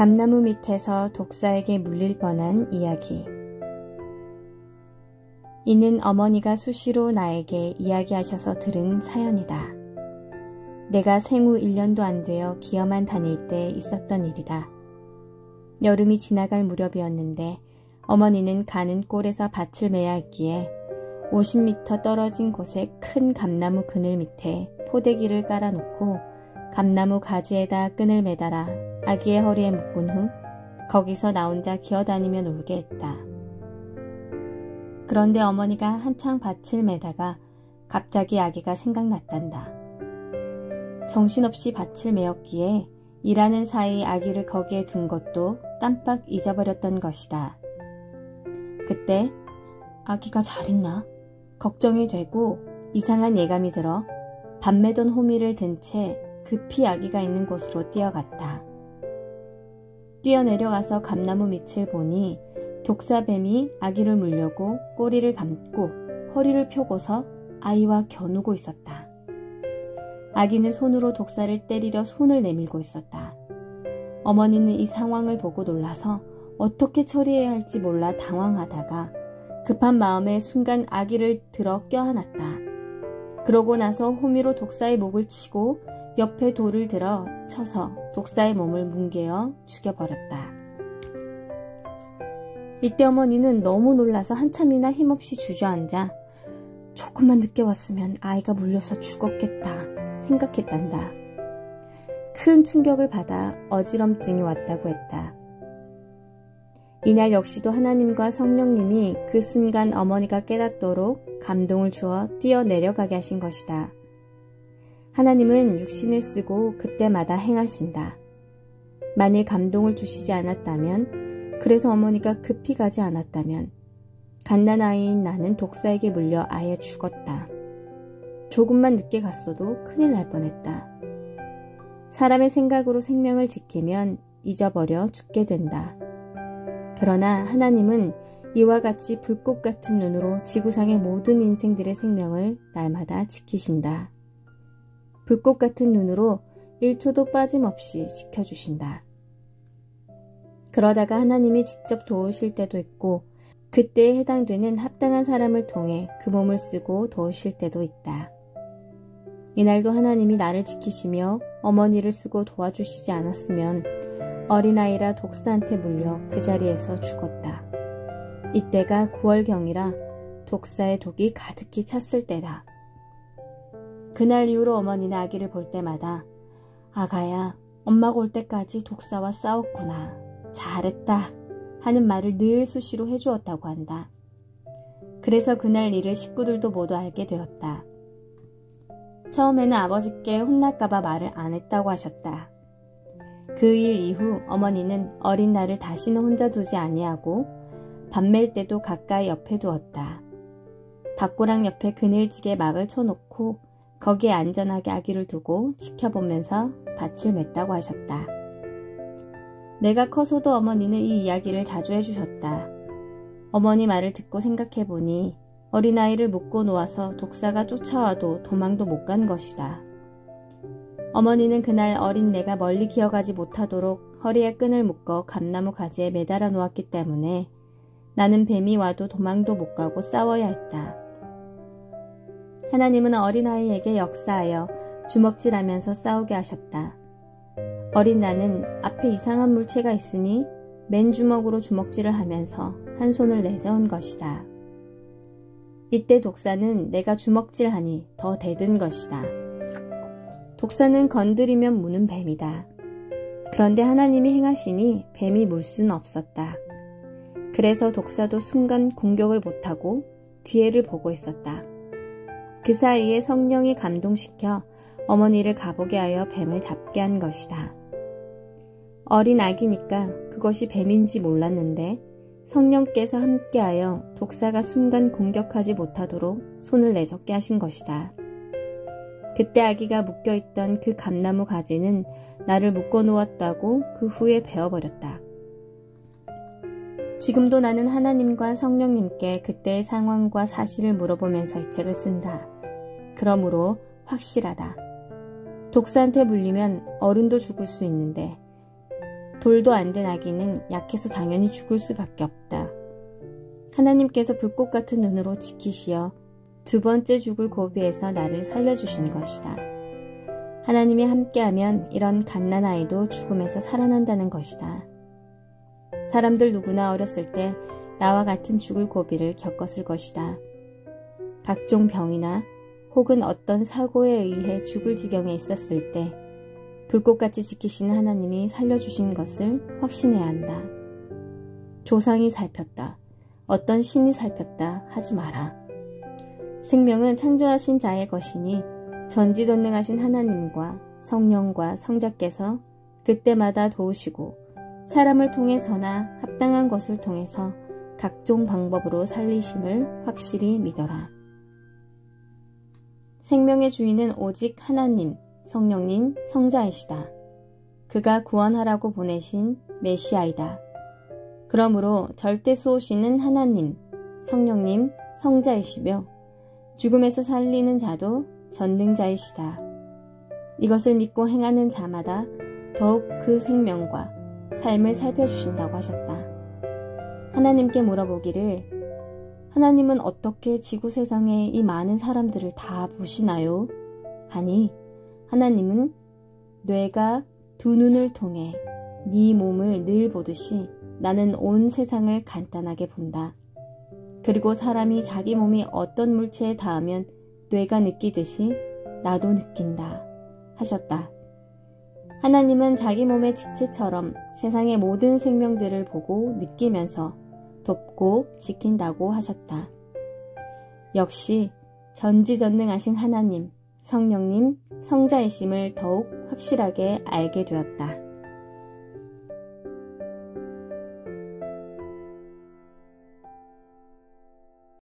감나무 밑에서 독사에게 물릴 뻔한 이야기. 이는 어머니가 수시로 나에게 이야기하셔서 들은 사연이다. 내가 생후 1년도 안 되어 기어만 다닐 때 있었던 일이다. 여름이 지나갈 무렵이었는데 어머니는 가는 꼴에서 밭을 매야 했기에 50m 떨어진 곳에 큰 감나무 그늘 밑에 포대기를 깔아놓고 감나무 가지에다 끈을 매달아 아기의 허리에 묶은 후 거기서 나 혼자 기어다니며 놀게 했다. 그런데 어머니가 한창 밭을 매다가 갑자기 아기가 생각났단다. 정신없이 밭을 메었기에 일하는 사이 아기를 거기에 둔 것도 깜빡 잊어버렸던 것이다. 그때 아기가 잘 있나? 걱정이 되고 이상한 예감이 들어 밥 매던 호미를 든 채 급히 아기가 있는 곳으로 뛰어갔다. 뛰어내려가서 감나무 밑을 보니 독사뱀이 아기를 물려고 꼬리를 감고 허리를 펴고서 아이와 겨누고 있었다. 아기는 손으로 독사를 때리려 손을 내밀고 있었다. 어머니는 이 상황을 보고 놀라서 어떻게 처리해야 할지 몰라 당황하다가 급한 마음에 순간 아기를 들어 껴안았다. 그러고 나서 호미로 독사의 목을 치고 옆에 돌을 들어 쳐서 독사의 몸을 뭉개어 죽여버렸다. 이때 어머니는 너무 놀라서 한참이나 힘없이 주저앉아 조금만 늦게 왔으면 아이가 물려서 죽었겠다 생각했단다. 큰 충격을 받아 어지럼증이 왔다고 했다. 이날 역시도 하나님과 성령님이 그 순간 어머니가 깨닫도록 감동을 주어 뛰어내려가게 하신 것이다. 하나님은 육신을 쓰고 그때마다 행하신다. 만일 감동을 주시지 않았다면, 그래서 어머니가 급히 가지 않았다면 갓난아이인 나는 독사에게 물려 아예 죽었다. 조금만 늦게 갔어도 큰일 날 뻔했다. 사람의 생각으로 생명을 지키면 잊어버려 죽게 된다. 그러나 하나님은 이와 같이 불꽃 같은 눈으로 지구상의 모든 인생들의 생명을 날마다 지키신다. 불꽃 같은 눈으로 1초도 빠짐없이 지켜주신다. 그러다가 하나님이 직접 도우실 때도 있고 그때에 해당되는 합당한 사람을 통해 그 몸을 쓰고 도우실 때도 있다. 이날도 하나님이 나를 지키시며 어머니를 쓰고 도와주시지 않았으면 어린아이라 독사한테 물려 그 자리에서 죽었다. 이때가 9월경이라 독사의 독이 가득히 찼을 때다. 그날 이후로 어머니는 아기를 볼 때마다 아가야, 엄마가 올 때까지 독사와 싸웠구나. 잘했다. 하는 말을 늘 수시로 해주었다고 한다. 그래서 그날 일을 식구들도 모두 알게 되었다. 처음에는 아버지께 혼날까봐 말을 안 했다고 하셨다. 그 일 이후 어머니는 어린 나를 다시는 혼자 두지 아니하고 밥 맬 때도 가까이 옆에 두었다. 밭고랑 옆에 그늘지게 막을 쳐놓고 거기에 안전하게 아기를 두고 지켜보면서 밭을 맸다고 하셨다. 내가 커서도 어머니는 이 이야기를 자주 해주셨다. 어머니 말을 듣고 생각해보니 어린아이를 묶고 놓아서 독사가 쫓아와도 도망도 못 간 것이다. 어머니는 그날 어린 내가 멀리 기어가지 못하도록 허리에 끈을 묶어 감나무 가지에 매달아 놓았기 때문에 나는 뱀이 와도 도망도 못 가고 싸워야 했다. 하나님은 어린아이에게 역사하여 주먹질하면서 싸우게 하셨다. 어린 나는 앞에 이상한 물체가 있으니 맨주먹으로 주먹질을 하면서 한 손을 내저은 것이다. 이때 독사는 내가 주먹질하니 더 대든 것이다. 독사는 건드리면 무는 뱀이다. 그런데 하나님이 행하시니 뱀이 물 수는 없었다. 그래서 독사도 순간 공격을 못하고 기회를 보고 있었다. 그 사이에 성령이 감동시켜 어머니를 가보게 하여 뱀을 잡게 한 것이다. 어린 아기니까 그것이 뱀인지 몰랐는데 성령께서 함께하여 독사가 순간 공격하지 못하도록 손을 내젓게 하신 것이다. 그때 아기가 묶여있던 그 감나무 가지는 나를 묶어놓았다고 그 후에 베어버렸다. 지금도 나는 하나님과 성령님께 그때의 상황과 사실을 물어보면서 이 책을 쓴다. 그러므로 확실하다. 독사한테 물리면 어른도 죽을 수 있는데 돌도 안 된 아기는 약해서 당연히 죽을 수밖에 없다. 하나님께서 불꽃 같은 눈으로 지키시어 두 번째 죽을 고비에서 나를 살려주신 것이다. 하나님이 함께하면 이런 갓난아이도 죽음에서 살아난다는 것이다. 사람들 누구나 어렸을 때 나와 같은 죽을 고비를 겪었을 것이다. 각종 병이나 혹은 어떤 사고에 의해 죽을 지경에 있었을 때 불꽃같이 지키시는 하나님이 살려주신 것을 확신해야 한다. 조상이 살폈다. 어떤 신이 살폈다 하지 마라. 생명은 창조하신 자의 것이니 전지전능하신 하나님과 성령과 성자께서 그때마다 도우시고 사람을 통해서나 합당한 것을 통해서 각종 방법으로 살리심을 확실히 믿어라. 생명의 주인은 오직 하나님, 성령님, 성자이시다. 그가 구원하라고 보내신 메시아이다. 그러므로 절대 수호시는 하나님, 성령님, 성자이시며 죽음에서 살리는 자도 전능자이시다. 이것을 믿고 행하는 자마다 더욱 그 생명과 삶을 살펴주신다고 하셨다. 하나님께 물어보기를 하나님은 어떻게 지구 세상의 이 많은 사람들을 다 보시나요? 하니 하나님은 뇌가 두 눈을 통해 네 몸을 늘 보듯이 나는 온 세상을 간단하게 본다. 그리고 사람이 자기 몸이 어떤 물체에 닿으면 뇌가 느끼듯이 나도 느낀다 하셨다. 하나님은 자기 몸의 지체처럼 세상의 모든 생명들을 보고 느끼면서 돕고 지킨다고 하셨다. 역시 전지전능하신 하나님, 성령님, 성자이심을 더욱 확실하게 알게 되었다.